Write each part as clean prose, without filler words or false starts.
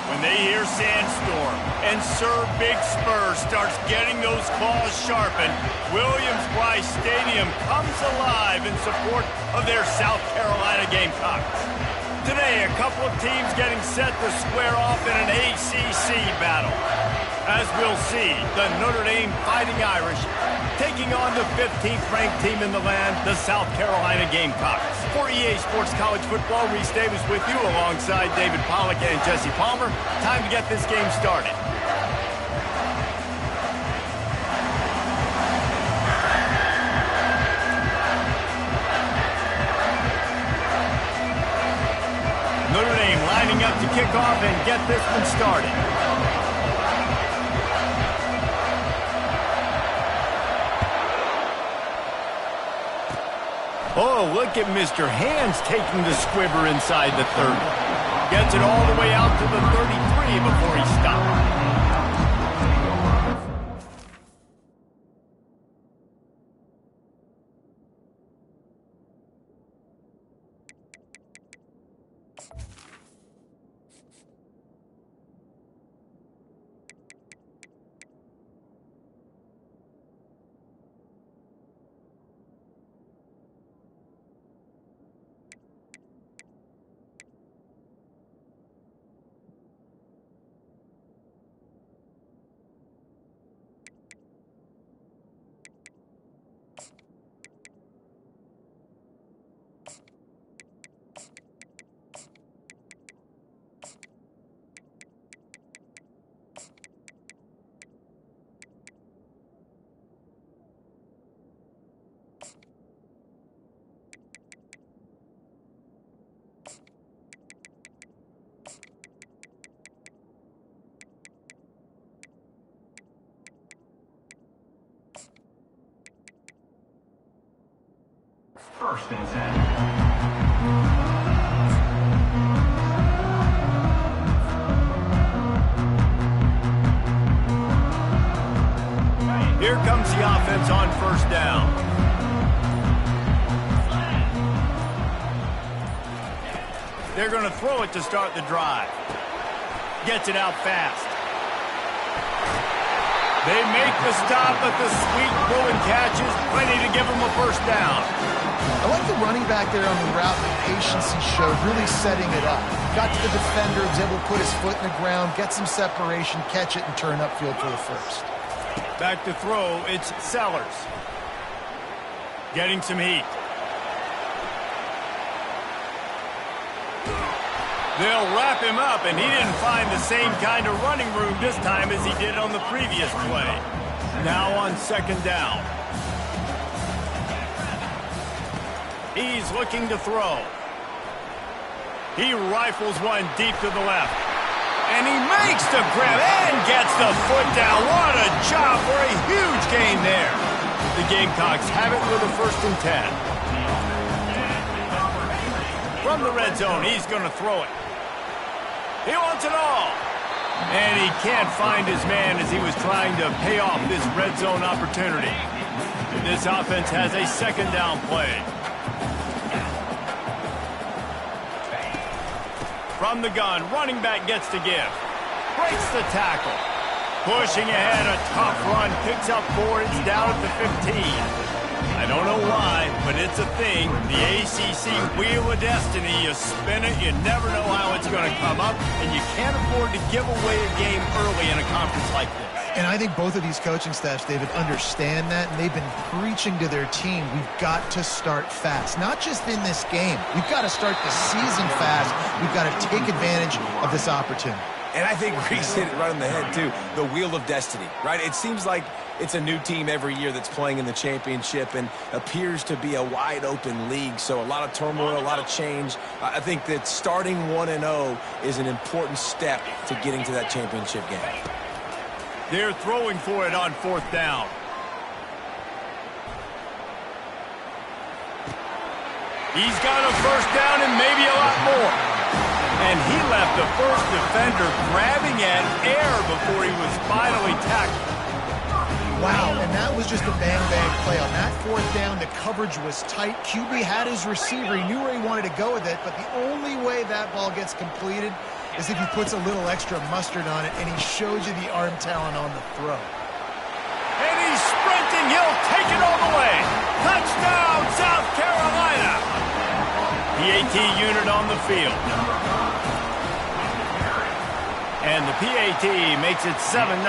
When they hear Sandstorm and Sir Big Spur starts getting those claws sharpened, Williams-Brice Stadium comes alive in support of their South Carolina Gamecocks. Today, a couple of teams getting set to square off in an ACC battle. As we'll see, the Notre Dame Fighting Irish taking on the 15th-ranked team in the land, the South Carolina Gamecocks. For EA Sports College Football, Reese Davis with you alongside David Pollack and Jesse Palmer. Time to get this game started. Notre Dame lining up to kick off and get this one started. Oh, look at Mr. Hands taking the squibber inside the 30. Gets it all the way out to the 33 before he stops. First and 10. Here comes the offense on first down. They're going to throw it to start the drive. Gets it out fast. They make the stop, but the sweet throw and catch is plenty to give them a first down. I like the running back there on the route, the patience he showed, really setting it up. Got to the defender, was able to put his foot in the ground, get some separation, catch it, and turn upfield for the first. Back to throw, it's Sellers. Getting some heat. They'll wrap him up, and he didn't find the same kind of running room this time as he did on the previous play. Now on second down. He's looking to throw. He rifles one deep to the left. And he makes the grab and gets the foot down. What a job for a huge gain there. The Gamecocks have it with a first and 10. From the red zone, he's going to throw it. He wants it all. And he can't find his man as he was trying to pay off this red zone opportunity. This offense has a second down play. From the gun, running back gets to give. Breaks the tackle. Pushing ahead, a tough run. Picks up 4. It's down at the 15. I Don't know why, but it's a thing. The ACC Wheel of Destiny. You spin it, you never know how it's going to come up, and you can't afford to give away a game early in a conference like this. And I think both of these coaching staffs, David, understand that, and they've been preaching to their team, we've got to start fast. Not just in this game. We've got to start the season fast. We've got to take advantage of this opportunity. And I think Reese hit it right on the head, too. The Wheel of Destiny, right? It seems like it's a new team every year that's playing in the championship and appears to be a wide-open league. So a lot of turmoil, a lot of change. I think that starting 1-0 is an important step to getting to that championship game. They're throwing for it on 4th down. He's got a first down and maybe a lot more. And he left the first defender grabbing at air before he was finally tackled. Wow, and that was just a bang-bang play. On that 4th down, the coverage was tight. QB had his receiver. He knew where he wanted to go with it, but the only way that ball gets completed is if he puts a little extra mustard on it, and he shows you the arm talent on the throw. And he's sprinting. He'll take it all the way. Touchdown, South Carolina. PAT unit on the field. And the PAT makes it 7-0.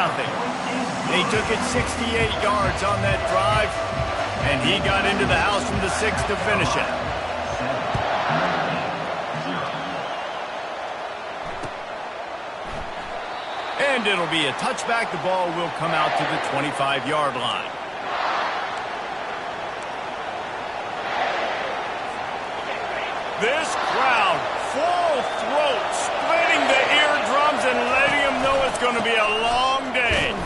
They took it 68 yards on that drive, and he got into the house from the 6 to finish it. And it'll be a touchback. The ball will come out to the 25-yard line. This crowd, full throat, splitting the eardrums and letting them know it's going to be a long day.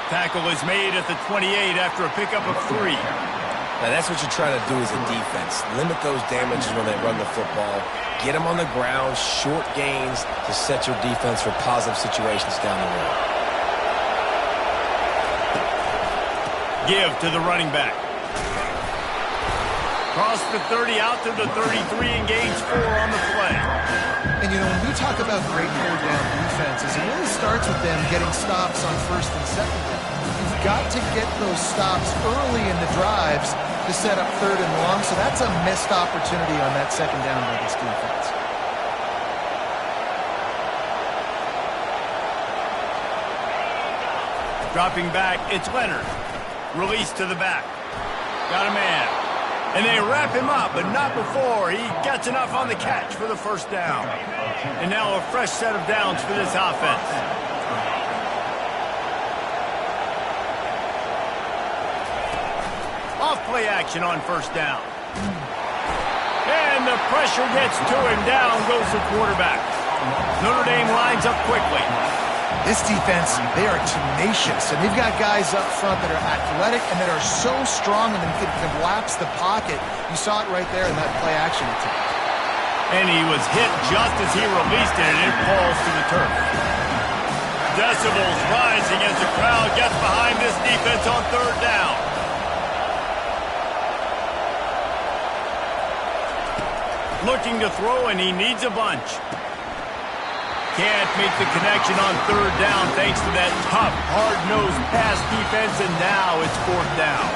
Tackle is made at the 28 after a pickup of 3. Now, that's what you're trying to do as a defense. Limit those damages when they run the football. Get them on the ground, short gains to set your defense for positive situations down the road. Give to the running back. Cross the 30 out to the 33 and gains 4 on the play. And, you know, when we talk about great third down defenses, it really starts with them getting stops on 1st and 2nd down. You've got to get those stops early in the drives to set up 3rd and long, so that's a missed opportunity on that 2nd down by this defense. Dropping back, it's Leonard. Release to the back. Got a man. And they wrap him up, but not before he gets enough on the catch for the 1st down. And now a fresh set of downs for this offense. Off play action on 1st down. And the pressure gets to him. Down goes the quarterback. Notre Dame lines up quickly. This defense, they are tenacious, and they've got guys up front that are athletic and that are so strong and can collapse the pocket. You saw it right there in that play action attempt. And he was hit just as he released it, and it falls to the turf. Decibels rising as the crowd gets behind this defense on 3rd down. Looking to throw, and he needs a bunch. Can't make the connection on 3rd down thanks to that tough, hard-nosed pass defense, and now it's 4th down.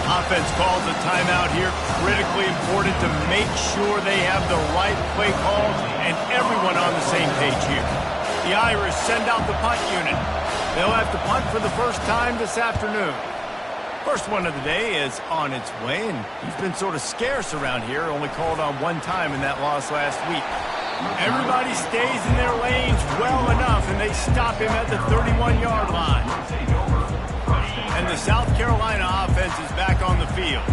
Offense calls a timeout here. Critically important to make sure they have the right play calls and everyone on the same page here. The Irish send out the punt unit. They'll have to punt for the first time this afternoon. First one of the day is on its way, and he's been sort of scarce around here, only called on 1 time in that loss last week. Everybody stays in their lanes well enough, and they stop him at the 31-yard line. And the South Carolina offense is back on the field.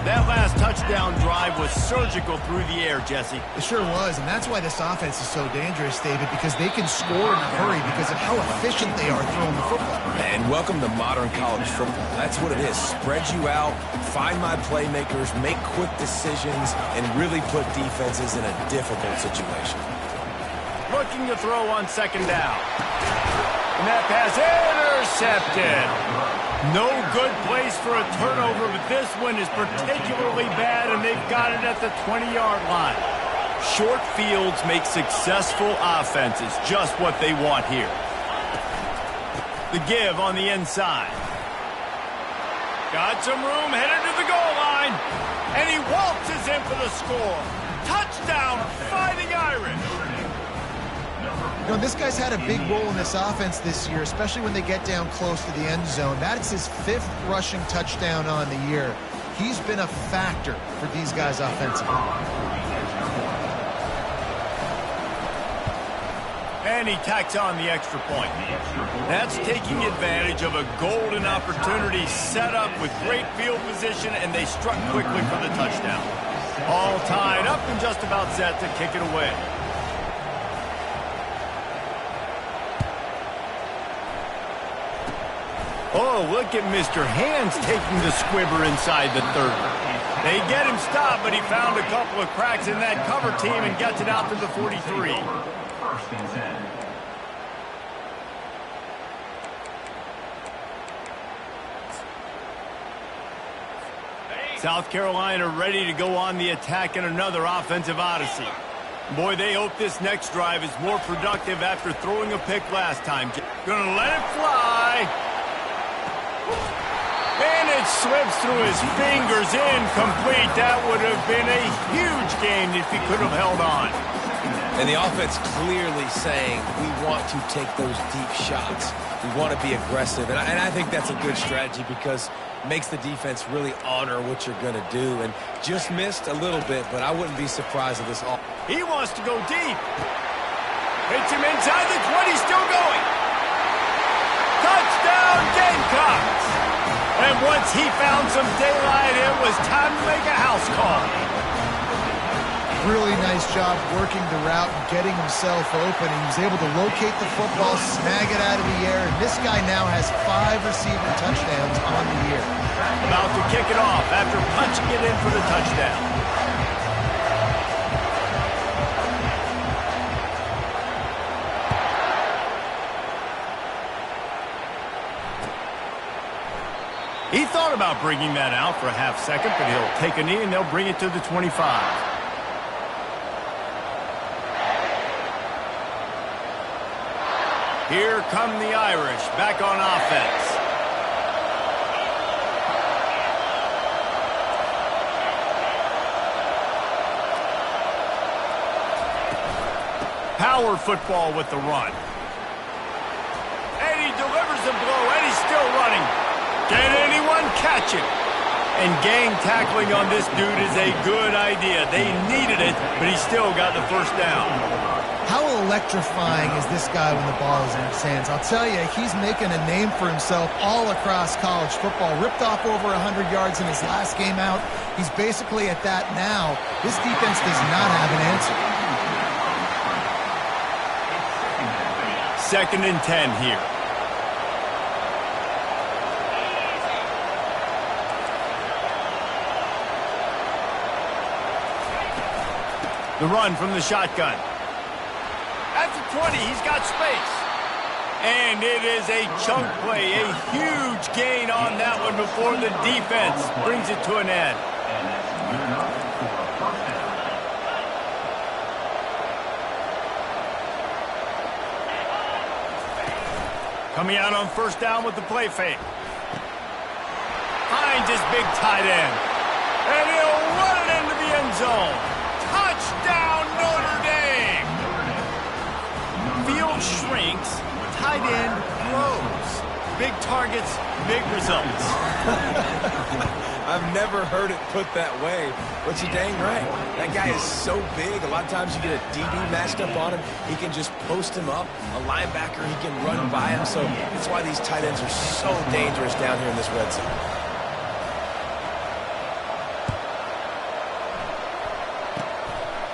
That last touchdown drive was surgical through the air, Jesse. It sure was, and that's why this offense is so dangerous, David, because they can score in a hurry because of how efficient they are throwing the football. And welcome to modern college football. That's what it is. Spread you out, find my playmakers, make quick decisions, and really put defenses in a difficult situation. Looking to throw on 2nd down. And that pass intercepted. No good place for a turnover, but this one is particularly bad, and they've got it at the 20-yard line. Short fields make successful offenses, just what they want here. The give on the inside. Got some room, headed to the goal line, and he waltzes in for the score. Touchdown, Fighting Irish. You know, this guy's had a big role in this offense this year, especially when they get down close to the end zone. That's his 5th rushing touchdown on the year. He's been a factor for these guys offensively. And he tacks on the extra point. That's taking advantage of a golden opportunity set up with great field position, and they struck quickly for the touchdown. All tied up and just about set to kick it away. Oh, look at Mr. Hands taking the squibber inside the 30. They get him stopped, but he found a couple of cracks in that cover team and gets it out to the 43. First and 10. South Carolina ready to go on the attack in another offensive odyssey. Boy, they hope this next drive is more productive after throwing a pick last time. Gonna let it fly. And it slips through his fingers, incomplete. That would have been a huge gain if he could have held on. And the offense clearly saying, we want to take those deep shots. We want to be aggressive. And I think that's a good strategy because it makes the defense really honor what you're going to do. And just missed a little bit, but I wouldn't be surprised if this all... He wants to go deep. Hits him inside the 20, still going. Touchdown, Gamecocks! And once he found some daylight, it was time to make a house call. Really nice job working the route and getting himself open. He was able to locate the football, snag it out of the air, and this guy now has 5 receiving touchdowns on the year. About to kick it off after punching it in for the touchdown. He thought about bringing that out for a half second, but he'll take a knee and they'll bring it to the 25. Here come the Irish back on offense. Power football with the run. And he delivers the blow, and he's still running. Can anyone catch him? And gang tackling on this dude is a good idea. They needed it, but he still got the first down. How electrifying is this guy when the ball is in his hands? I'll tell you, he's making a name for himself all across college football. Ripped off over 100 yards in his last game out. He's basically at that now. This defense does not have an answer. 2nd and 10 here. The run from the shotgun. At the 20, he's got space. And it is a chunk play, a huge gain on that one before the defense brings it to an end. And that's good enough for a first down. Coming out on first down with the play fake. Finds his big tight end. And he'll run it into the end zone. Touchdown, Notre Dame! Field shrinks, tight end grows. Big targets, big results. I've never heard it put that way, but you're dang right. That guy is so big. A lot of times you get a DB matched up on him. He can just post him up. A linebacker, he can run by him. So that's why these tight ends are so dangerous down here in this red zone.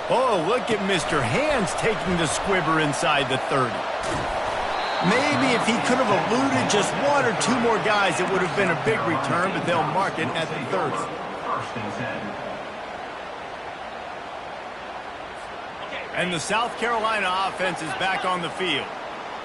Oh, look at Mr. Hands taking the squibber inside the 30. Maybe if he could have eluded just 1 or 2 more guys, it would have been a big return, but they'll mark it at the 30. First and 10. And the South Carolina offense is back on the field.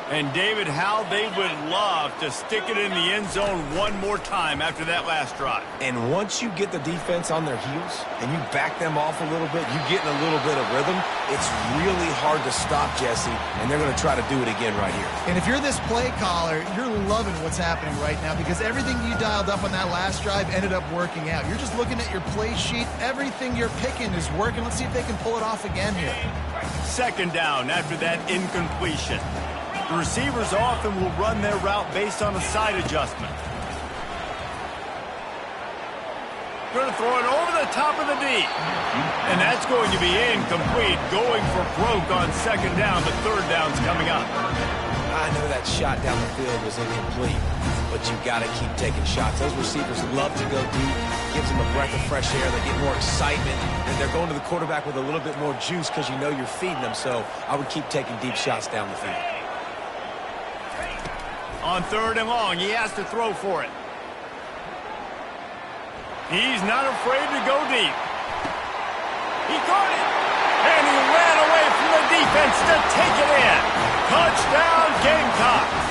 And David, how they would love to stick it in the end zone one more time after that last drive. And once you get the defense on their heels and you back them off a little bit, you get in a little bit of rhythm, it's really hard to stop, Jesse, and they're going to try to do it again right here. And if you're this play caller, you're loving what's happening right now because everything you dialed up on that last drive ended up working out. You're just looking at your play sheet. Everything you're picking is working. Let's see if they can pull it off again here. Second down after that incompletion. The receivers often will run their route based on a side adjustment. Going to throw it over the top of the deep. And that's going to be incomplete, going for broke on second down. The third down's coming up. I know that shot down the field was incomplete, but you got to keep taking shots. Those receivers love to go deep. Gives them a breath of fresh air. They get more excitement, and they're going to the quarterback with a little bit more juice because you know you're feeding them. So I would keep taking deep shots down the field. On third and long, he has to throw for it. He's not afraid to go deep. He caught it. And he ran away from the defense to take it in. Touchdown, Gamecocks.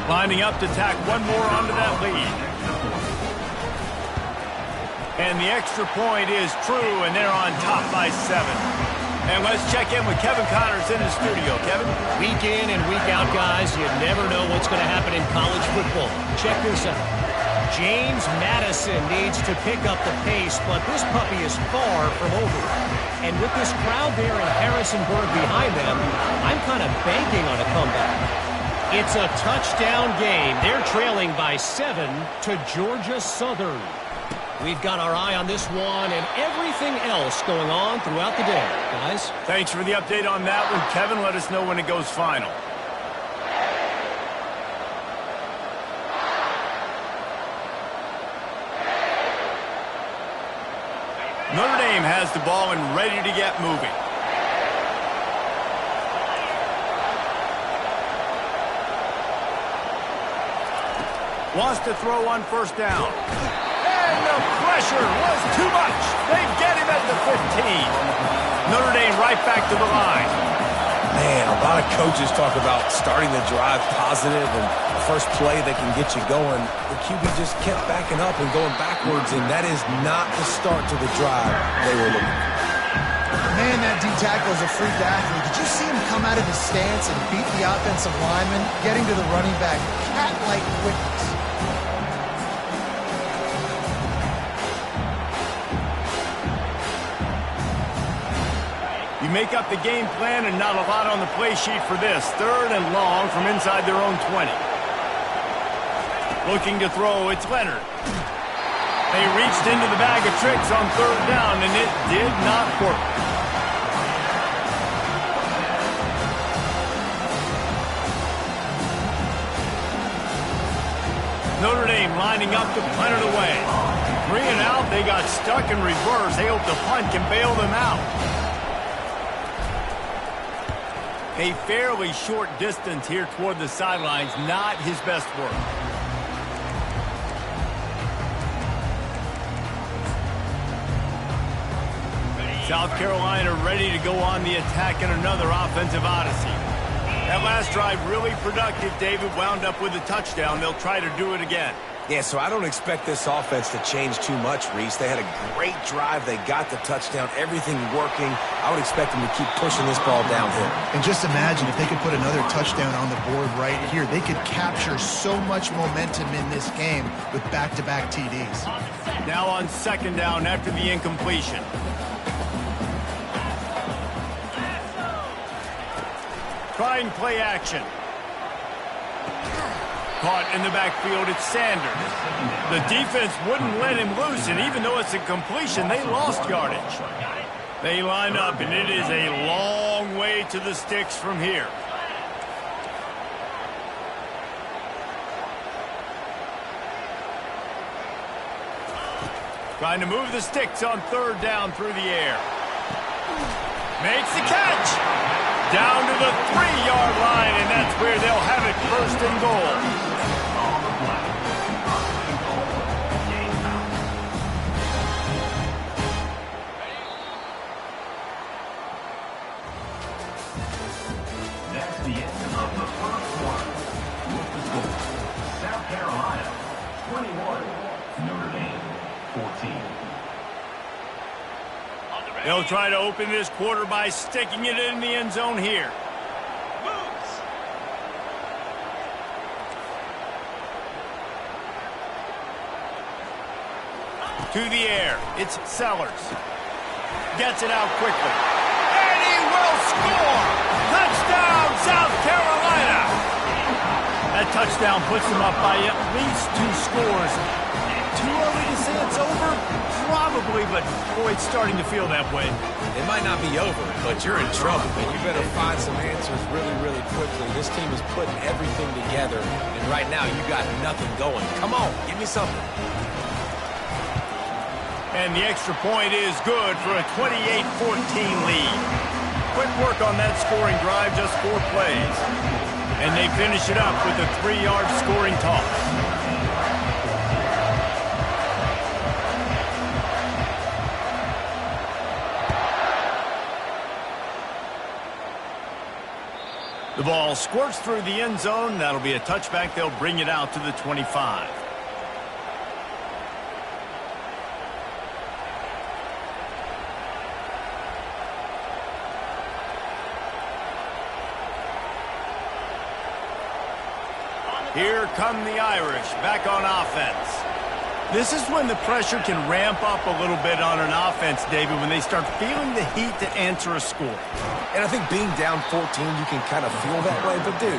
Lining up to tack one more onto that lead. And the extra point is true, and they're on top by 7. And let's check in with Kevin Connors in the studio. Kevin? Week in and week out, guys, you never know what's going to happen in college football. Check this out. James Madison needs to pick up the pace, but this puppy is far from over. And with this crowd there in Harrisonburg behind them, I'm kind of banking on a comeback. It's a touchdown game. They're trailing by 7 to Georgia Southern. We've got our eye on this one and everything else going on throughout the day, guys. Thanks for the update on that one, Kevin. Let us know when it goes final. Notre Dame has the ball and ready to get moving. Wants to throw on first down. And the pressure was too much. They get him at the 15. Notre Dame right back to the line. Man, a lot of coaches talk about starting the drive positive and the first play that can get you going. The QB just kept backing up and going backwards, and that is not the start to the drive they were looking for. Man, that D tackle is a freak athlete. Did you see him come out of his stance and beat the offensive lineman, getting to the running back? Cat-like quickness. You make up the game plan and not a lot on the play sheet for this. Third and long from inside their own 20. Looking to throw, it's Leonard. They reached into the bag of tricks on third down, and it did not work. Notre Dame lining up to punt it away. 3 and out, they got stuck in reverse. They hope the punt can bail them out. A fairly short distance here toward the sidelines, not his best work. South Carolina ready to go on the attack in another offensive odyssey. That last drive really productive. David wound up with a touchdown. They'll try to do it again. Yeah, so I don't expect this offense to change too much, Reese. They had a great drive. They got the touchdown. Everything working. I would expect them to keep pushing this ball downhill. And just imagine if they could put another touchdown on the board right here. They could capture so much momentum in this game with back-to-back TDs. Now on second down after the incompletion. Trying play action. Caught in the backfield, it's Sanders. The defense wouldn't let him loose, and even though it's a completion, they lost yardage. They line up, and it is a long way to the sticks from here. Trying to move the sticks on third down through the air. Makes the catch. Down to the 3-yard line, and that's where they'll have it first and goal. They'll try to open this quarter by sticking it in the end zone here. To the air, it's Sellers. Gets it out quickly. And he will score! Touchdown, South Carolina! That touchdown puts them up by at least 2 scores. Too early to say it's over? Probably, but boy, it's starting to feel that way. It might not be over, but you're in trouble, and you better find some answers really, really quickly. This team is putting everything together, and right now you got nothing going. Come on, give me something. And the extra point is good for a 28-14 lead. Quick work on that scoring drive, just 4 plays. And they finish it up with a 3-yard scoring toss. The ball squirts through the end zone. That'll be a touchback. They'll bring it out to the 25. Here come the Irish back on offense. This is when the pressure can ramp up a little bit on an offense, David, when they start feeling the heat to answer a score. And I think being down 14, you can kind of feel that way. But, dude,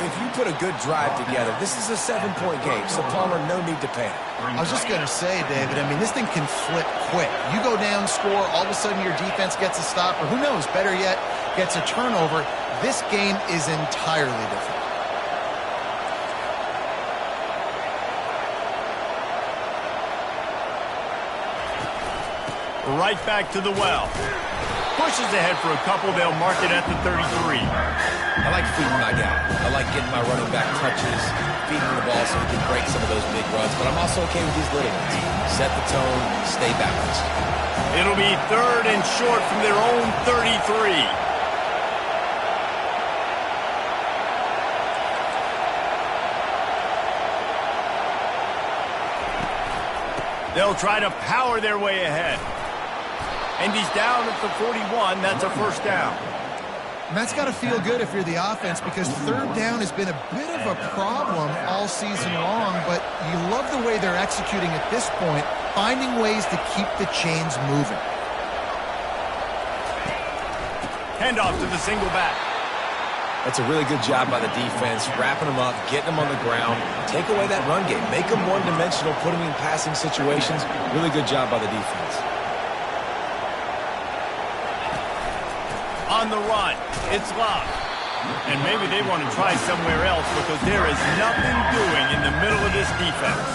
if you put a good drive together, this is a 7-point game, so Palmer, no need to panic. I was just going to say, David, I mean, this thing can flip quick. You go down, score, all of a sudden your defense gets a stop, or who knows, better yet, gets a turnover. This game is entirely different. Right back to the well. Pushes ahead for a couple. They'll mark it at the 33. I like feeding my guy. I like getting my running back touches, feeding the ball so he can break some of those big runs. But I'm also okay with these little ones. Set the tone, stay balanced. It'll be 3rd and short from their own 33. They'll try to power their way ahead. And he's down at the 41. That's a first down. And that's got to feel good if you're the offense, because 3rd down has been a bit of a problem all season long, but you love the way they're executing at this point, finding ways to keep the chains moving. Handoff to the single back. That's a really good job by the defense, wrapping them up, getting them on the ground, take away that run game, make them one-dimensional, put them in passing situations. Really good job by the defense. On the run, it's Love. And maybe they want to try somewhere else because there is nothing doing in the middle of this defense.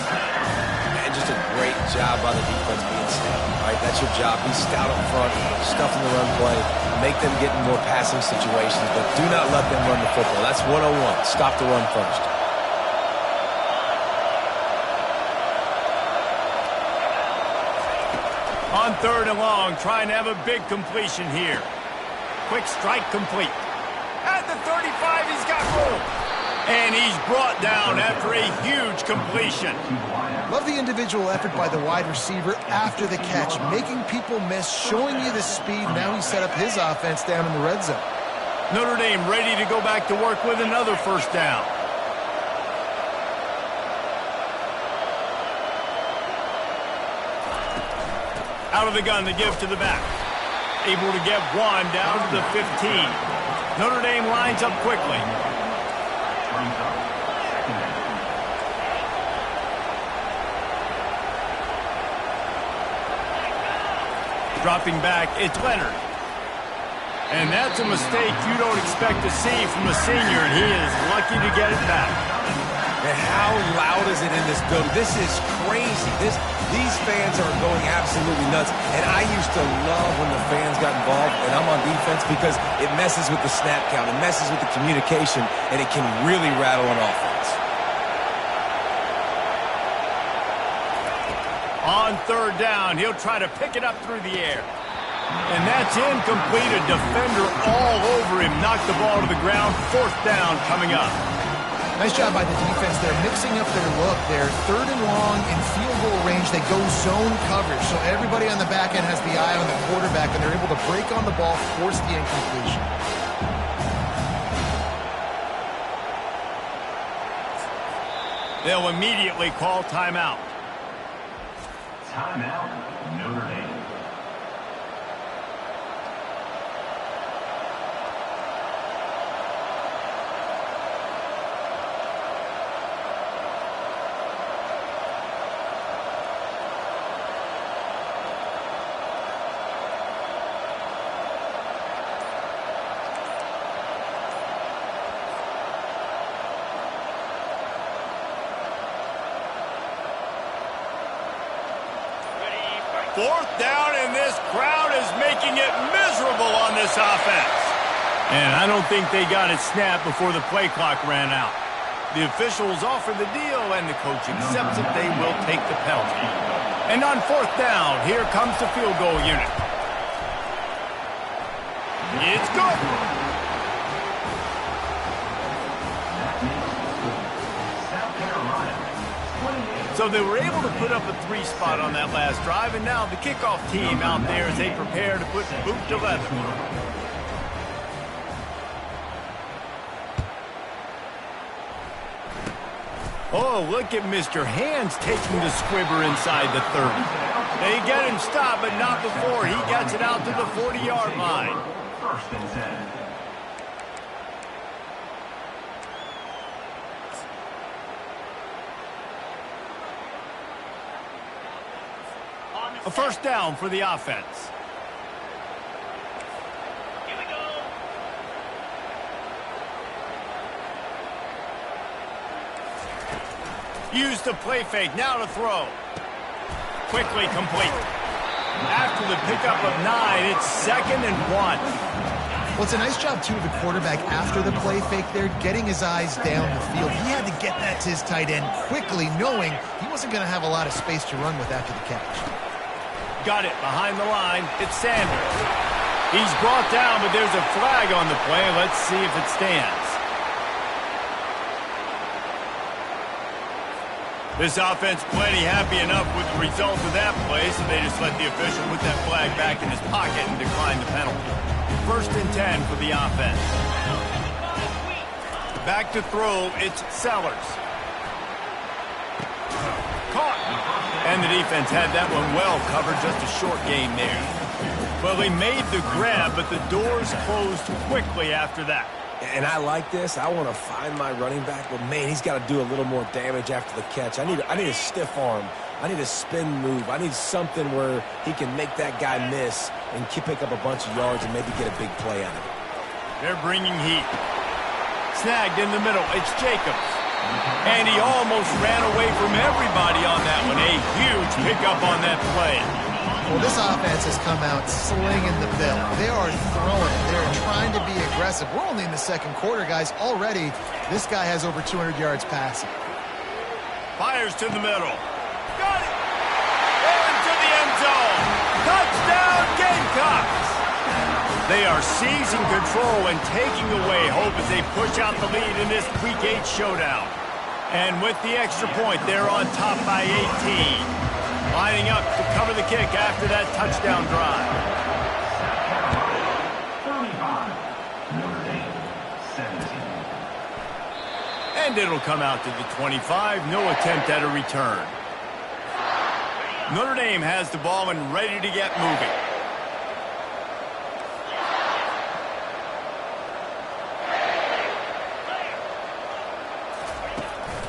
And just a great job by the defense being stout. All right, that's your job. Be stout up front, stuffing the run play, make them get in more passing situations, but do not let them run the football. That's 101. Stop the run first. On 3rd and long, trying to have a big completion here. Quick strike complete. At the 35, he's got room. And he's brought down after a huge completion. Love the individual effort by the wide receiver after the catch, making people miss, showing you the speed. Now he's set up his offense down in the red zone. Notre Dame ready to go back to work with another first down. Out of the gun to give to the back. Able to get one down to the 15. Notre Dame lines up quickly. Dropping back, it's Leonard. And that's a mistake you don't expect to see from a senior, and he is lucky to get it back. And how loud is it in this building? This is crazy. These fans are going absolutely nuts. And I used to love when the fans got involved, and I'm on defense, because it messes with the snap count, it messes with the communication, and it can really rattle an offense. On 3rd down, he'll try to pick it up through the air. And that's incomplete. A defender all over him. Knocked the ball to the ground. 4th down coming up. Nice job by the defense. They're mixing up their look. They're 3rd and long in field goal range. They go zone coverage. So everybody on the back end has the eye on the quarterback, and they're able to break on the ball, force the incompletion. They'll immediately call timeout. Timeout, Notre Dame. Fourth down, and this crowd is making it miserable on this offense. And I don't think they got it snapped before the play clock ran out. The officials offer the deal, and the coach accepts it. They will take the penalty. And on 4th down, here comes the field goal unit. It's good. So they were able to put up a 3 spot on that last drive, and now the kickoff team out there as they prepare to put boot to leather. Oh, look at Mr. Hands taking the squibber inside the 30. They get him stopped, but not before he gets it out to the 40-yard line. 1st and 10. A 1st down for the offense. Here we go. Use the play fake, now to throw. Quickly complete. After the pickup of 9, it's 2nd and 1. Well, it's a nice job, too, of the quarterback after the play fake there, getting his eyes down the field. He had to get that to his tight end quickly, knowing he wasn't going to have a lot of space to run with after the catch. Got it behind the line. It's Sanders. He's brought down, but there's a flag on the play. Let's see if it stands. This offense plenty happy enough with the result of that play, so they just let the official put that flag back in his pocket and decline the penalty. 1st and 10 for the offense. Back to throw, it's Sellers. Caught. And the defense had that one well covered, just a short gain there. Well, they made the grab, but the doors closed quickly after that. And I like this. I want to find my running back, but man, he's got to do a little more damage after the catch. I need a stiff arm. I need a spin move. I need something where he can make that guy miss and pick up a bunch of yards and maybe get a big play out of it. They're bringing heat. Snagged in the middle. It's Jacobs. And he almost ran away from everybody on that one. A huge pickup on that play. Well, this offense has come out slinging the bill. They are throwing it. They're trying to be aggressive. We're only in the 2nd quarter, guys. Already, this guy has over 200 yards passing. Fires to the middle. Got it! Into the end zone. Touchdown, Gamecocks! They are seizing control and taking away hope as they push out the lead in this Week 8 showdown. And with the extra point, they're on top by 18. Lining up to cover the kick after that touchdown drive. 35. Notre Dame, 17. And it'll come out to the 25. No attempt at a return. Notre Dame has the ball and ready to get moving.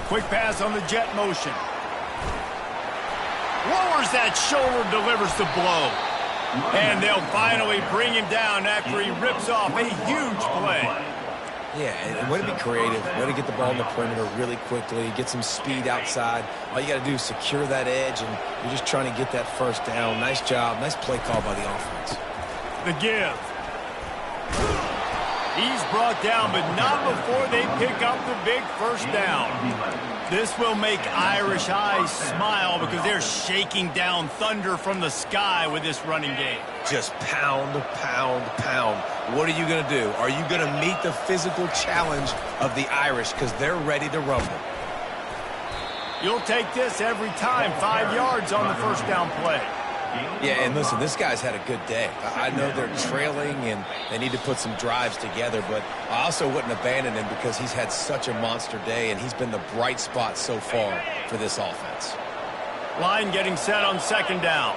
Quick pass on the jet motion. Lowers that shoulder, delivers the blow. And they'll finally bring him down after he rips off a huge play. Yeah, and way to be creative, way to get the ball in the perimeter really quickly, get some speed outside. All you got to do is secure that edge, and you're just trying to get that 1st down. Nice job, nice play call by the offense. The give. He's brought down, but not before they pick up the big 1st down. This will make Irish eyes smile because they're shaking down thunder from the sky with this running game. Just pound, pound, pound. What are you going to do? Are you going to meet the physical challenge of the Irish because they're ready to rumble? You'll take this every time. 5 yards on the first down play. Yeah, and listen, this guy's had a good day. I know they're trailing and they need to put some drives together, but I also wouldn't abandon him because he's had such a monster day and he's been the bright spot so far for this offense. Line getting set on second down.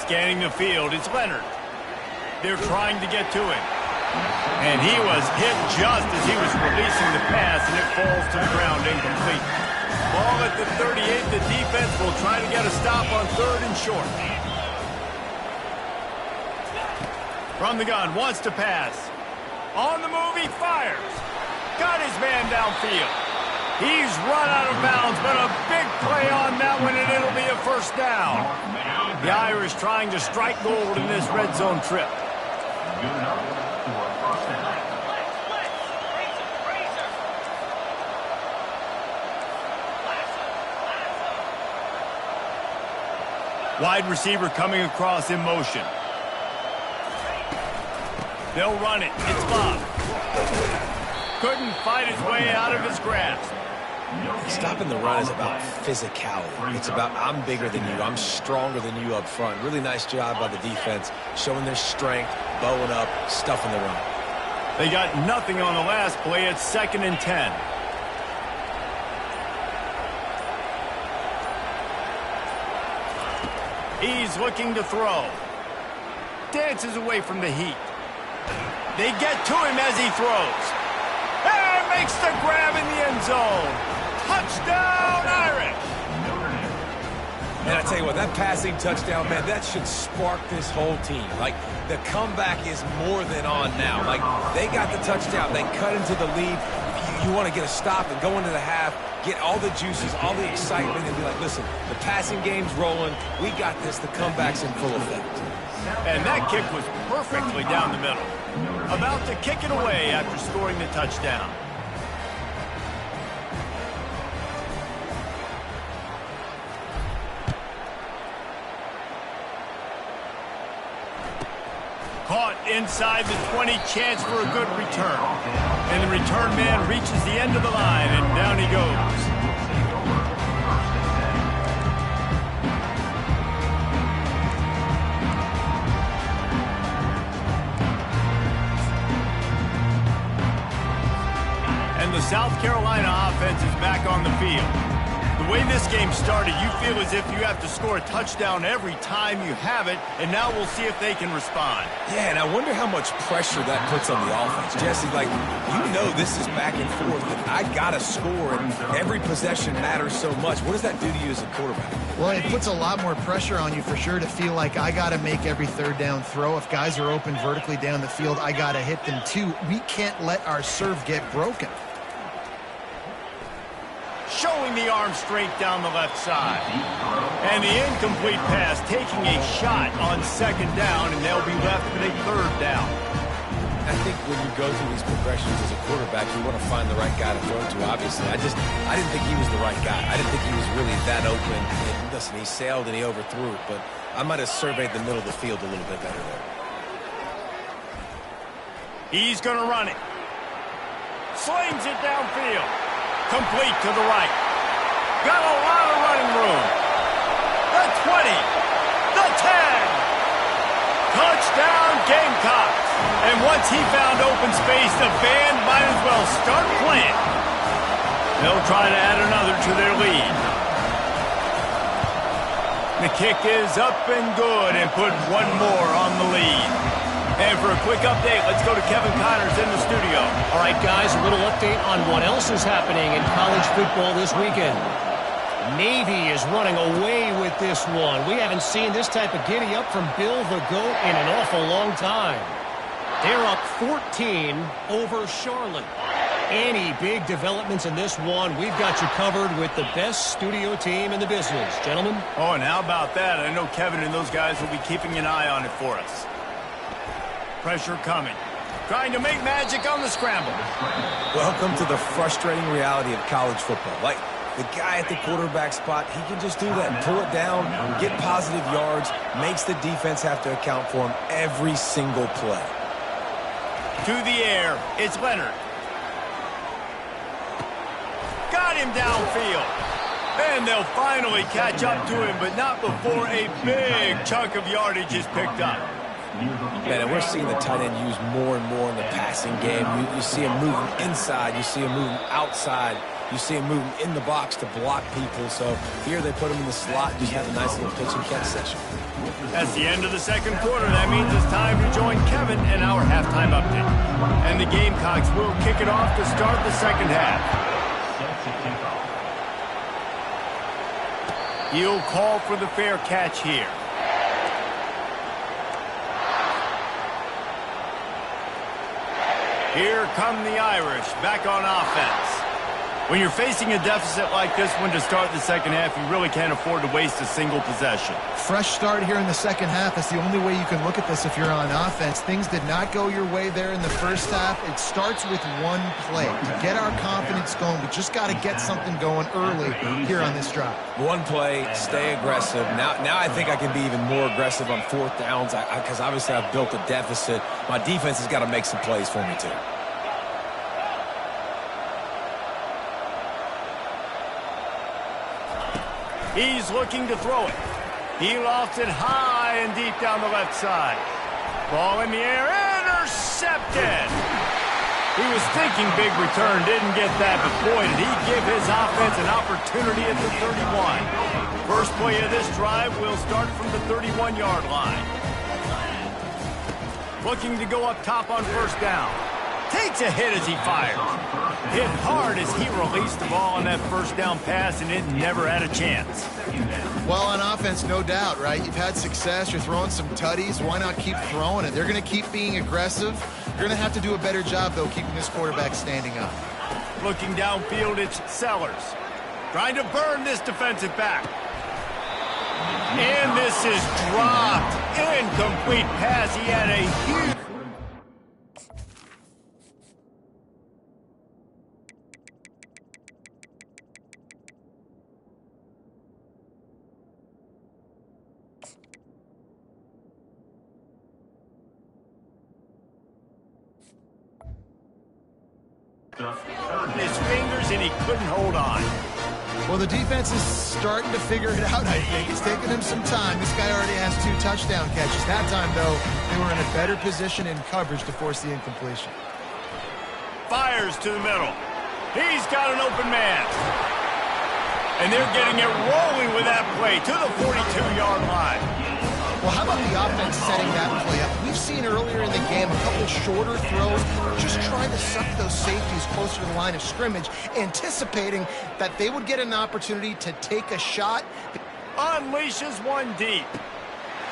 Scanning the field, it's Leonard. They're trying to get to him. And he was hit just as he was releasing the pass, and it falls to the ground incomplete. Ball at the 38. The defense will try to get a stop on 3rd and short. From the gun, wants to pass. On the move, he fires. Got his man downfield. He's run out of bounds, but a big play on that one, and it'll be a first down. The Irish trying to strike gold in this red zone trip. Good enough for a first down. Wide receiver coming across in motion. They'll run it. It's Bob. Couldn't fight his way out of his grasp. Stopping the run is about physicality. It's about I'm bigger than you. I'm stronger than you up front. Really nice job by the defense, showing their strength, bowing up, stuffing the run. They got nothing on the last play. It's 2nd and 10. He's looking to throw. Dances away from the heat. They get to him as he throws. And makes the grab in the end zone. Touchdown, Irish! And I tell you what, that passing touchdown, man, that should spark this whole team. Like, the comeback is more than on now. Like, they got the touchdown. They cut into the lead. You want to get a stop and go into the half, get all the juices, all the excitement, and be like, listen, the passing game's rolling. We got this. The comeback's in full effect. And that kick was perfectly down the middle. About to kick it away after scoring the touchdown. Caught inside the 20, chance for a good return. And the return man reaches the end of the line, and down he goes. And the South Carolina offense is back on the field. The way this game started, you feel as if you have to score a touchdown every time you have it, and now we'll see if they can respond. Yeah, and I wonder how much pressure that puts on the offense. Jesse, like, you know this is back and forth, and I got to score, and every possession matters so much. What does that do to you as a quarterback? Well, it puts a lot more pressure on you for sure to feel like I got to make every 3rd down throw. If guys are open vertically down the field, I got to hit them too. We can't let our serve get broken. Showing the arm straight down the left side. And the incomplete pass taking a shot on 2nd down, and they'll be left with a 3rd down. I think when you go through these progressions as a quarterback, you want to find the right guy to throw to, obviously. I didn't think he was the right guy. I didn't think he was really that open. And listen, he sailed and he overthrew it, but I might have surveyed the middle of the field a little bit better there. He's going to run it. Slings it downfield. Complete to the right. Got a lot of running room. The 20. The 10. Touchdown, Gamecocks. And once he found open space, the band might as well start playing. They'll try to add another to their lead. The kick is up and good and put one more on the lead. And for a quick update, let's go to Kevin Connors in the studio. All right, guys, a little update on what else is happening in college football this weekend. Navy is running away with this one. We haven't seen this type of giddy-up from Bill the GOAT in an awful long time. They're up 14 over Charlotte. Any big developments in this one, we've got you covered with the best studio team in the business. Gentlemen? Oh, and how about that? I know Kevin and those guys will be keeping an eye on it for us. Pressure coming. trying to make magic on the scramble. Welcome to the frustrating reality of college football. Like, the guy at the quarterback spot, he can just do that and pull it down, get positive yards, makes the defense have to account for him every single play. To the air, it's Leonard. Got him downfield. And they'll finally catch up to him, but not before a big chunk of yardage is picked up. Man, and we're seeing the tight end used more and more in the passing game. You see him moving inside. You see him moving outside. You see him moving in the box to block people. So here they put him in the slot, just have a nice little pitch and catch session. That's the end of the second quarter. That means it's time to join Kevin and our halftime update. And the Gamecocks will kick it off to start the second half. He'll call for the fair catch here. Here come the Irish back on offense. When you're facing a deficit like this one to start the second half, you really can't afford to waste a single possession. Fresh start here in the second half. That's the only way you can look at this if you're on offense. Things did not go your way there in the first half. It starts with one play. To get our confidence going, we just got to get something going early here on this drive. One play, stay aggressive. Now I think I can be even more aggressive on fourth downs because obviously I've built a deficit. My defense has got to make some plays for me too. He's looking to throw it. He lofts it high and deep down the left side. Ball in the air, intercepted. He was thinking big return, didn't get that, but boy, did he give his offense an opportunity at the 31. First play of this drive will start from the 31-yard line. Looking to go up top on first down. Takes a hit as he fires. Hit hard as he released the ball on that first down pass, and it never had a chance. Well, on offense, no doubt, right? You've had success. You're throwing some tutties. Why not keep throwing it? They're going to keep being aggressive. You're going to have to do a better job, though, keeping this quarterback standing up. Looking downfield, it's Sellers. Trying to burn this defensive back. And this is dropped. Incomplete pass. He had a huge... his fingers and he couldn't hold on. Well, the defense is starting to figure it out, I think. It's taking him some time. This guy already has 2 touchdown catches. That time, though, they were in a better position in coverage to force the incompletion. Fires to the middle. He's got an open man. And they're getting it rolling with that play to the 42-yard line. Well, how about the offense setting that play up? We've seen earlier in the game a couple shorter throws, just trying to suck those safeties closer to the line of scrimmage, anticipating that they would get an opportunity to take a shot. Unleashes one deep.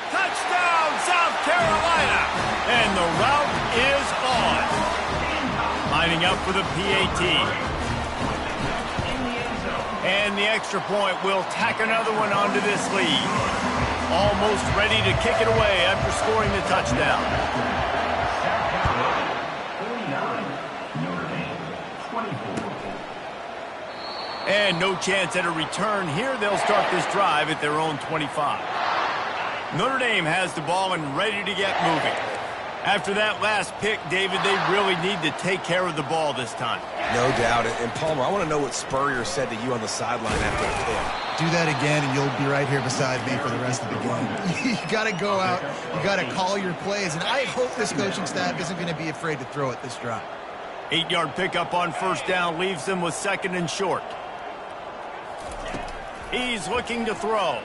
Touchdown, South Carolina! And the route is on. Lining up for the PAT. And the extra point will tack another one onto this lead. Almost ready to kick it away after scoring the touchdown. And no chance at a return here. They'll start this drive at their own 25. Notre Dame has the ball and ready to get moving. After that last pick, David, they really need to take care of the ball this time. No doubt. And Palmer, I want to know what Spurrier said to you on the sideline after the pick. Do that again, and you'll be right here beside me for the rest of the game. You got to go out. You got to call your plays, and I hope this coaching staff isn't going to be afraid to throw it this drive. 8-yard pickup on first down leaves them with second and short. He's looking to throw.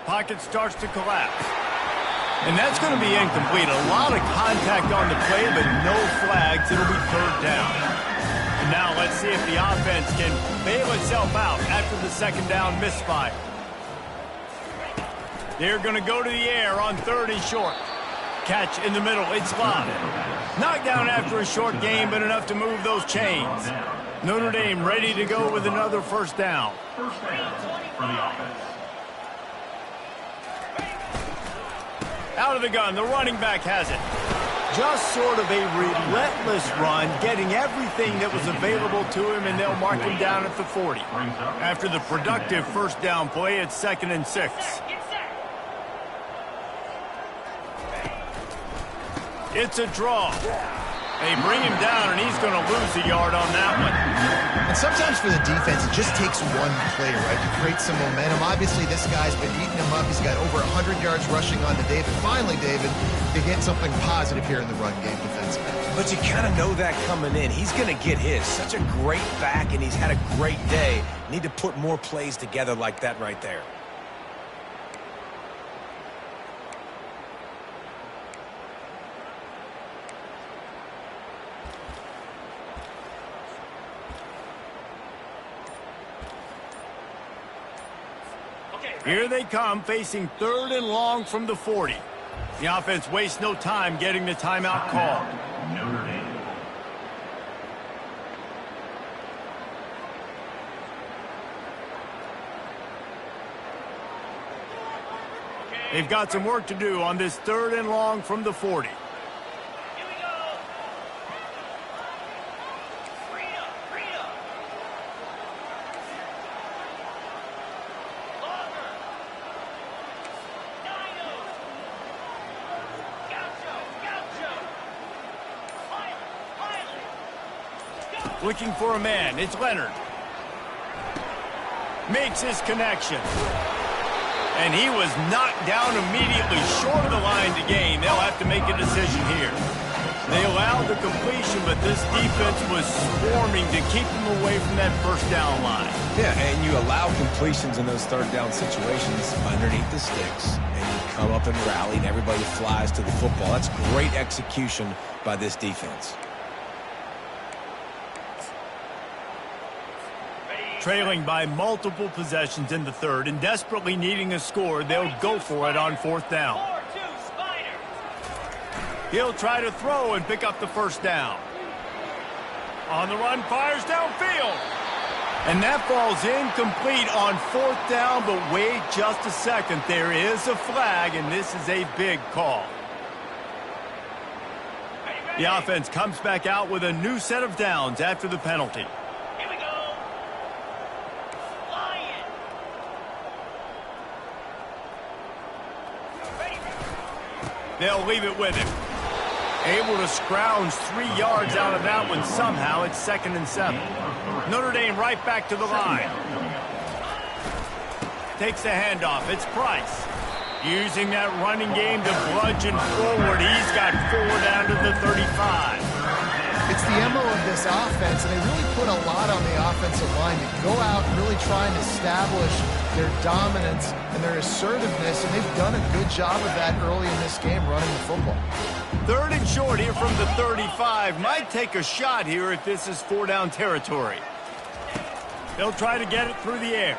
Pocket starts to collapse. And that's going to be incomplete. A lot of contact on the play, but no flags. It'll be third down. And now let's see if the offense can bail itself out after the second down misfire. They're going to go to the air on third and short. Catch in the middle. It's Lott. Knocked down after a short game, but enough to move those chains. Notre Dame ready to go with another first down. First down for the offense. Out of the gun, the running back has it. Just sort of a relentless run, getting everything that was available to him, and they'll mark him down at the 40. After the productive first down play, it's 2nd and 6. It's a draw. They bring him down, and he's going to lose a yard on that one. And sometimes for the defense, it just takes one play, right, to create some momentum. Obviously, this guy's been eating him up. He's got over 100 yards rushing on to David. Finally, David, they get something positive here in the run game defensively. But you kind of know that coming in. He's going to get his. Such a great back, and he's had a great day. Need to put more plays together like that right there. Here they come, facing 3rd and long from the 40. The offense wastes no time getting the timeout called. Notre Dame. They've got some work to do on this 3rd and long from the 40. Looking for a man. It's Leonard. Makes his connection. And he was knocked down immediately short of the line to gain. They'll have to make a decision here. They allowed the completion, but this defense was swarming to keep them away from that first down line. Yeah, and you allow completions in those 3rd down situations underneath the sticks, and you come up and rally, and everybody flies to the football. That's great execution by this defense. Trailing by multiple possessions in the 3rd and desperately needing a score, they'll go for it on 4th down. He'll try to throw and pick up the first down. On the run, fires downfield. And that falls incomplete on 4th down, but wait just a second. There is a flag, and this is a big call. The offense comes back out with a new set of downs after the penalty. They'll leave it with him. Able to scrounge 3 yards out of that one somehow. It's 2nd and 7. Notre Dame right back to the line. Takes the handoff. It's Price. Using that running game to bludgeon forward. He's got 4 down to the 35. It's the MO of this offense, and they really put a lot on the offensive line to go out and really try and establish their dominance and their assertiveness, and they've done a good job of that early in this game running the football. 3rd and short here from the 35. Might take a shot here if this is 4 down territory. They'll try to get it through the air.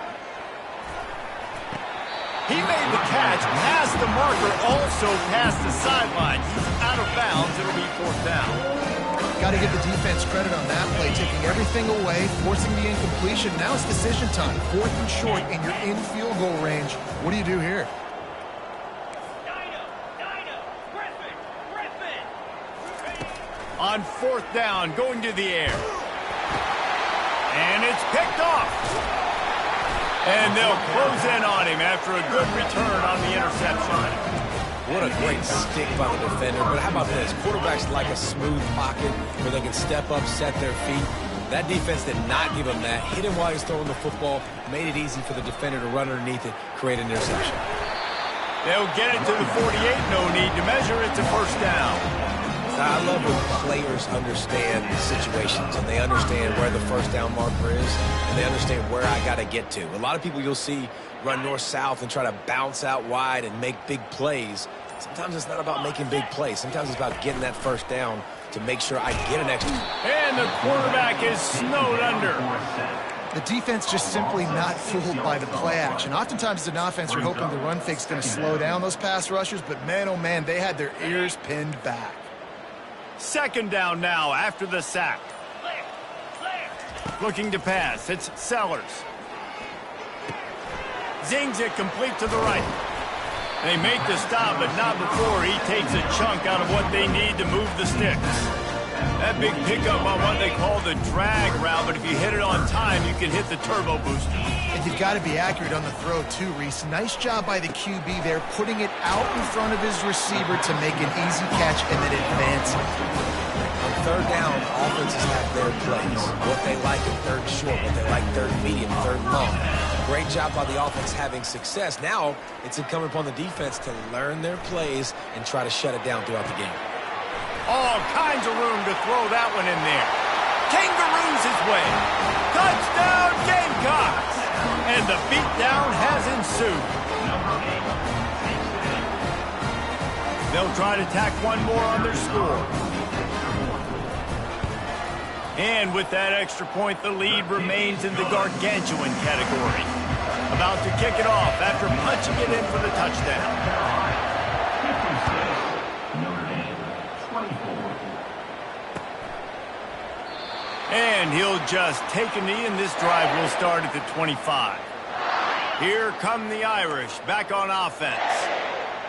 He made the catch, past the marker, also past the sideline. He's out of bounds. It'll be 4th down. Got to give the defense credit on that play, taking everything away, forcing the incompletion. Now it's decision time. 4th and short, and you're in field goal range. What do you do here? On 4th down, going to the air. And it's picked off. And they'll close in on him after a good return on the interception. What a great stick by the defender. But how about this? Quarterbacks like a smooth pocket where they can step up, set their feet. That defense did not give him that. Hit him while he's throwing the football. Made it easy for the defender to run underneath it, create an interception. They'll get it to the 48. No need to measure. It's a 1st down. I love when players understand the situations and they understand where the 1st down marker is and they understand where I got to get to. A lot of people you'll see run north-south and try to bounce out wide and make big plays. Sometimes it's not about making big plays. Sometimes it's about getting that 1st down to make sure I get an extra. And the quarterback is snowed under. The defense just simply not fooled by the play action. Oftentimes as an offense, you're hoping the run fake's going to slow down those pass rushers, but man, oh man, they had their ears pinned back. 2nd down now after the sack. Looking to pass. It's Sellers. Zings it complete to the right. They make the stop, but not before he takes a chunk out of what they need to move the sticks. That big pickup on what they call the drag route, but if you hit it on time, you can hit the turbo booster. And you've got to be accurate on the throw, too, Reese. Nice job by the QB there, putting it out in front of his receiver to make an easy catch and then advancing. On third down, offenses have their plays. What they like in third short, what they like third medium, third long. Great job by the offense having success. Now, it's incumbent upon the defense to learn their plays and try to shut it down throughout the game. All kinds of room to throw that one in there. Kangaroos his way. Touchdown, Gamecocks! And the beatdown has ensued. They'll try to tack one more on their score. And with that extra point, the lead remains in the gargantuan category. About to kick it off after punching it in for the touchdown. And he'll just take a knee, and this drive will start at the 25. Here come the Irish back on offense.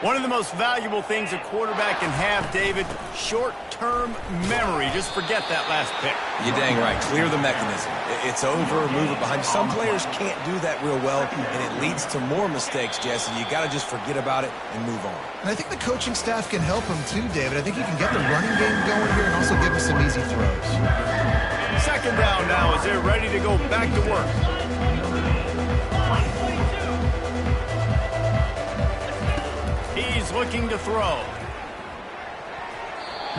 One of the most valuable things a quarterback can have, David, short-term memory. Just forget that last pick. You're dang right. Clear the mechanism. It's over, move it behind you. Some players can't do that real well, and it leads to more mistakes, Jesse. You got to just forget about it and move on. And I think the coaching staff can help him too, David. I think he can get the running game going here and also give him some easy throws. Second down now as they're ready to go back to work. He's looking to throw.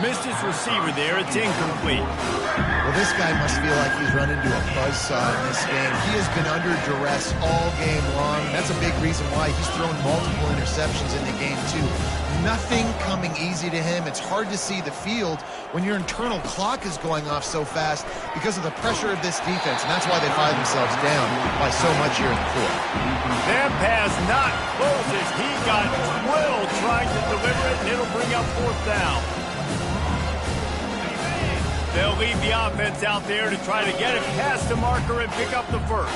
Missed his receiver there. It's incomplete. Well, this guy must feel like he's run into a buzzsaw in this game. He has been under duress all game long. That's a big reason why he's thrown multiple interceptions in the game, too. Nothing coming easy to him. It's hard to see the field when your internal clock is going off so fast because of the pressure of this defense, and that's why they find themselves down by so much here in the fourth. That pass not close as he got drilled trying to deliver it, and it'll bring up fourth down. They'll leave the offense out there to try to get it past the marker and pick up the first.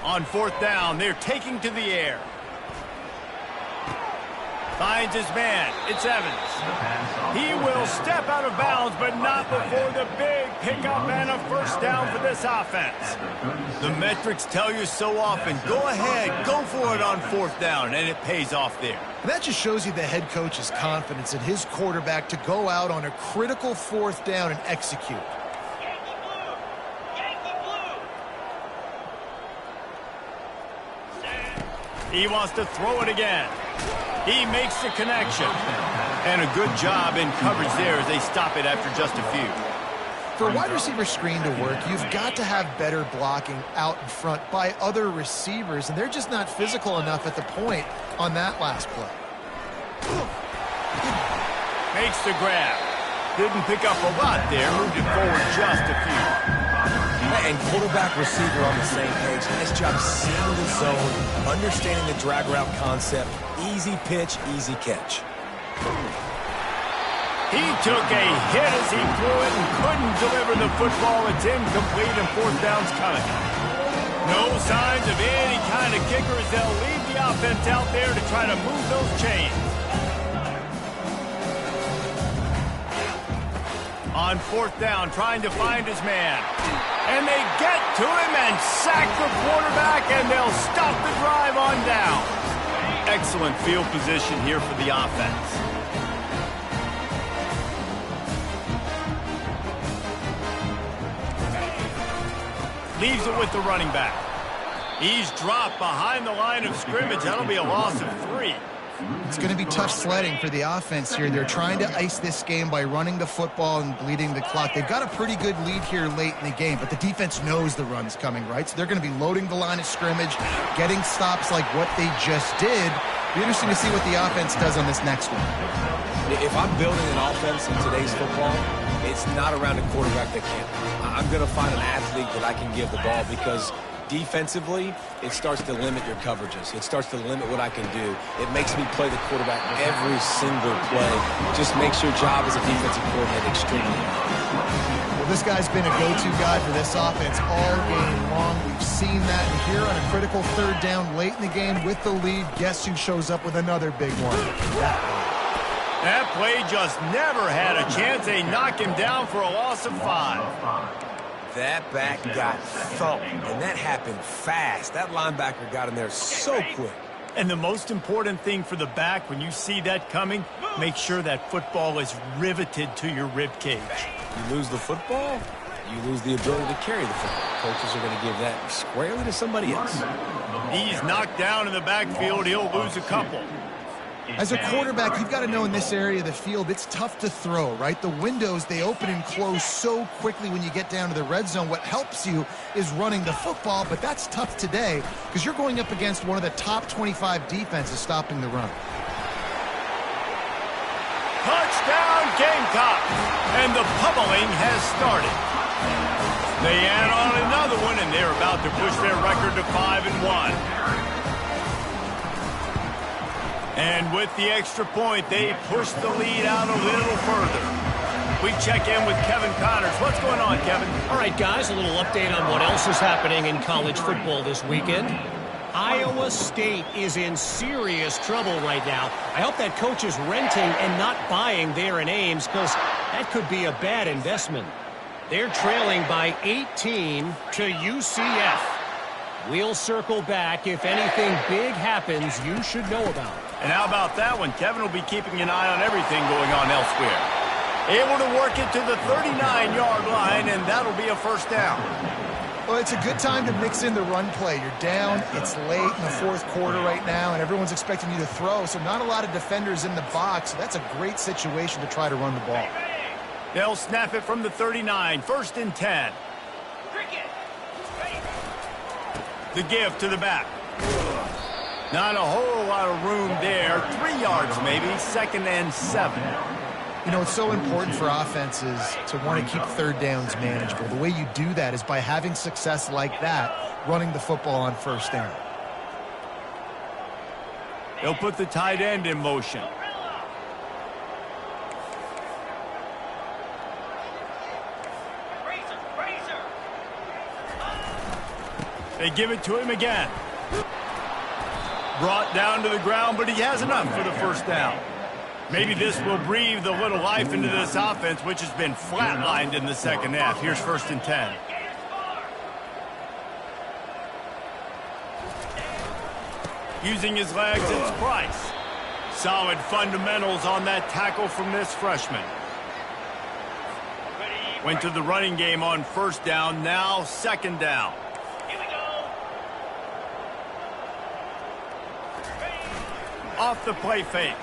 On fourth down, they're taking to the air. Finds his man. It's Evans. He will step out of bounds, but not before the big pickup and a first down for this offense. The metrics tell you so often, go ahead, go for it on fourth down, and it pays off there. And that just shows you the head coach's confidence in his quarterback to go out on a critical fourth down and execute. He wants to throw it again. He makes the connection. And a good job in coverage there as they stop it after just a few. For a wide receiver screen to work, you've got to have better blocking out in front by other receivers, and they're just not physical enough at the point on that last play. Makes the grab. Didn't pick up a lot there, moved it forward just a few. And quarterback receiver on the same page. Nice job seeing the zone, understanding the drag route concept. Easy pitch, easy catch. He took a hit as he threw it and couldn't deliver the football. It's incomplete and fourth down's coming. No signs of any kind of kicker as they'll leave the offense out there to try to move those chains. On fourth down, trying to find his man. And they get to him and sack the quarterback, and they'll stop the drive on down. Excellent field position here for the offense. Leaves it with the running back. He's dropped behind the line of scrimmage. That'll be a loss of 3. It's going to be tough sledding for the offense here. They're trying to ice this game by running the football and bleeding the clock. They've got a pretty good lead here late in the game, but the defense knows the run's coming, right? So they're going to be loading the line of scrimmage, getting stops like what they just did. Be interesting to see what the offense does on this next one. If I'm building an offense in today's football, it's not around a quarterback that can't. I'm going to find an athlete that I can give the ball because defensively, it starts to limit your coverages. It starts to limit what I can do. It makes me play the quarterback every single play. Just makes your job as a defensive coordinator extremely hard. Well, this guy's been a go-to guy for this offense all game long. We've seen that. And here on a critical third down late in the game with the lead, guess who shows up with another big one? That play just never had a chance. They knock him down for a loss of 5. That back got thumped, and that happened fast. That linebacker got in there so quick. And the most important thing for the back, when you see that coming, make sure that football is riveted to your rib cage. You lose the football, you lose the ability to carry the football. Coaches are going to give that squarely to somebody else. He's knocked down in the backfield. He'll lose a couple. As a quarterback, you've got to know in this area of the field, it's tough to throw, right? The windows, they open and close so quickly when you get down to the red zone. What helps you is running the football, but that's tough today because you're going up against one of the top 25 defenses stopping the run. Touchdown, Gamecock! And the pummeling has started. They add on another one, and they're about to push their record to 5-1. And with the extra point, they push the lead out a little further. We check in with Kevin Connors. What's going on, Kevin? All right, guys, a little update on what else is happening in college football this weekend. Iowa State is in serious trouble right now. I hope that coach is renting and not buying there in Ames, because that could be a bad investment. They're trailing by 18 to UCF. We'll circle back if anything big happens you should know about. And how about that one? Kevin will be keeping an eye on everything going on elsewhere. Able to work it to the 39-yard line, and that'll be a first down. Well, it's a good time to mix in the run play. You're down, it's late in the fourth quarter right now, and everyone's expecting you to throw, so not a lot of defenders in the box. So that's a great situation to try to run the ball. They'll snap it from the 39, 1st and 10. The give to the back. Not a whole lot of room there. 3 yards maybe, 2nd and 7. You know, it's so important for offenses to want to keep third downs manageable. The way you do that is by having success like that, running the football on first down. They'll put the tight end in motion. They give it to him again. Brought down to the ground, but he has enough for the first down. Maybe this will breathe a little life into this offense, which has been flatlined in the second half. Here's 1st and 10. Using his legs, it's Price. Solid fundamentals on that tackle from this freshman. Went to the running game on first down, now 2nd down. Off the play fake.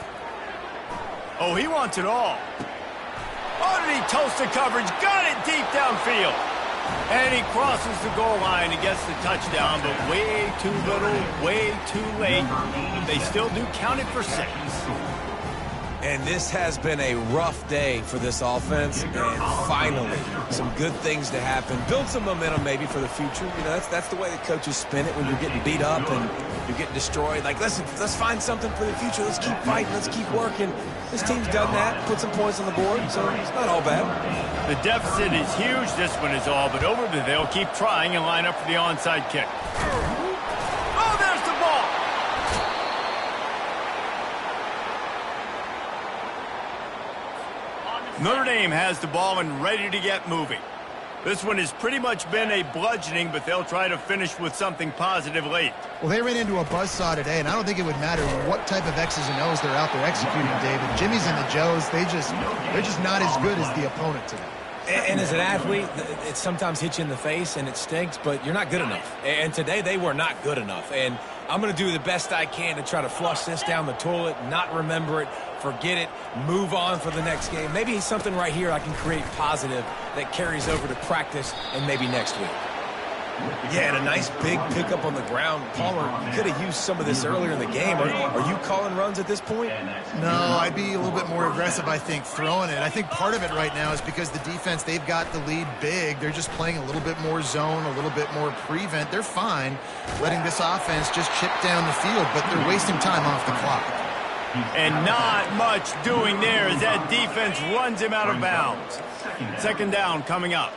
Oh, he wants it all. Oh, did he toast the coverage? Got it deep downfield. And he crosses the goal line and gets the touchdown, but way too little, way too late. They still do count it for 6. And this has been a rough day for this offense, and finally, some good things to happen. Build some momentum maybe for the future. You know, that's the way the coaches spin it when you're getting beat up and you're getting destroyed. Like, listen, let's find something for the future. Let's keep fighting. Let's keep working. This team's done that, put some points on the board, so it's not all bad. The deficit is huge. This one is all but over, but they'll keep trying and line up for the onside kick. Oh, there's the ball. Notre Dame has the ball and ready to get moving. This one has pretty much been a bludgeoning, but they'll try to finish with something positive late. Well, they ran into a buzzsaw today, and I don't think it would matter what type of X's and O's they're out there executing, David. Jimmy's and the Joes, they're just not as good as the opponent today. And as an athlete, it sometimes hits you in the face and it stinks, but you're not good enough. And today they were not good enough. And I'm going to do the best I can to try to flush this down the toilet, not remember it, forget it, move on for the next game. Maybe something right here I can create positive that carries over to practice and maybe next week. Yeah, and a nice big pickup on the ground. Palmer, you could have used some of this earlier in the game. Are you calling runs at this point? No, I'd be a little bit more aggressive, I think, throwing it. I think part of it right now is because the defense, they've got the lead big. They're just playing a little bit more zone, a little bit more prevent. They're fine letting this offense just chip down the field, but they're wasting time off the clock. And not much doing there as that defense runs him out of bounds. Second down coming up.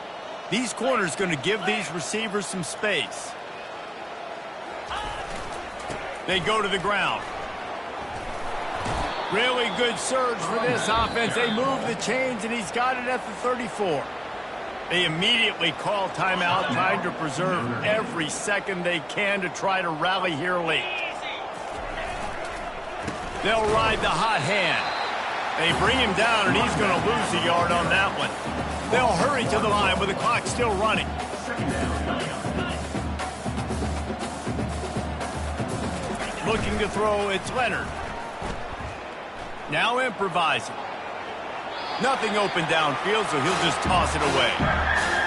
These corners going to give these receivers some space. They go to the ground. Really good surge for this offense. They move the chains, and he's got it at the 34. They immediately call timeout, trying to preserve every second they can to try to rally here late. They'll ride the hot hand. They bring him down, and he's going to lose a yard on that one. They'll hurry to the line with the clock still running. Looking to throw, it's Leonard. Now improvising. Nothing open downfield, so he'll just toss it away.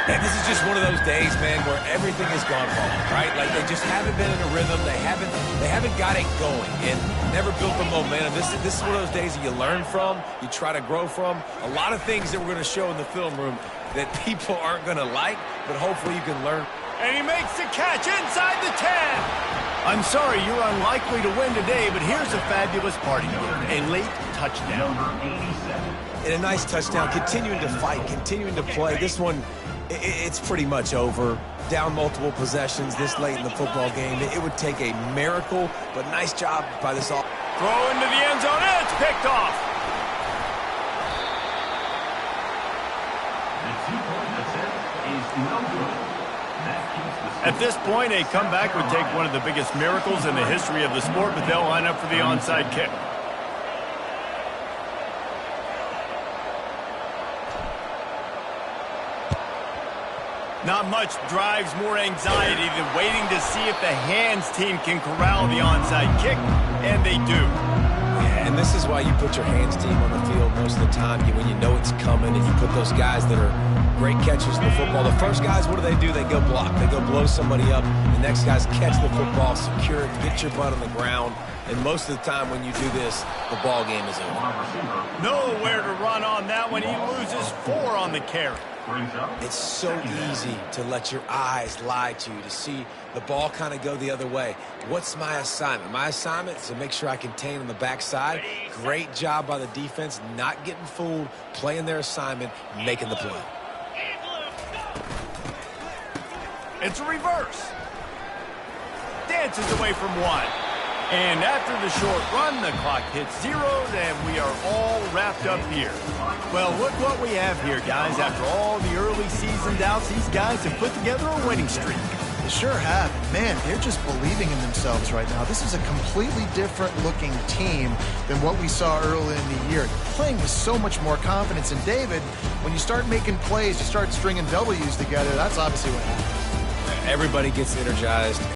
And this is just one of those days, man, where everything has gone wrong, right? Like they just haven't been in a rhythm. They haven't got it going and never built the momentum. This is one of those days that you learn from, you try to grow from. A lot of things that we're going to show in the film room that people aren't going to like, but hopefully you can learn. And he makes the catch inside the 10. I'm sorry, you're unlikely to win today, but here's a fabulous party gift, a late touchdown. And a nice touchdown, continuing to fight, continuing to play. This one, it's pretty much over. Down multiple possessions this late in the football game. It would take a miracle, but nice job by this all. Throw into the end zone, and it's picked off. The 2-point attempt is no good. At this point, a comeback would take one of the biggest miracles in the history of the sport, but they'll line up for the onside kick. Not much drives more anxiety than waiting to see if the hands team can corral the onside kick, and they do. Yeah, and this is why you put your hands team on the field most of the time when you know it's coming, and you put those guys that are great catchers in the football. The first guys, what do? They go block. They go blow somebody up. The next guys catch the football, secure it, get your butt on the ground. And most of the time when you do this, the ball game is over. Nowhere to run on that one. He loses 4 on the carry. It's so easy to let your eyes lie to you, to see the ball kind of go the other way. What's my assignment? My assignment is to make sure I contain on the backside. Great job by the defense, not getting fooled, playing their assignment, making the play. It's a reverse. Dances away from 1. And after the short run, the clock hits 0, and we are all wrapped up here. Well, look what we have here, guys. After all the early season doubts, these guys have put together a winning streak. They sure have. Man, they're just believing in themselves right now. This is a completely different looking team than what we saw early in the year. They're playing with so much more confidence. And David, when you start making plays, you start stringing W's together, that's obviously what happens. Everybody gets energized.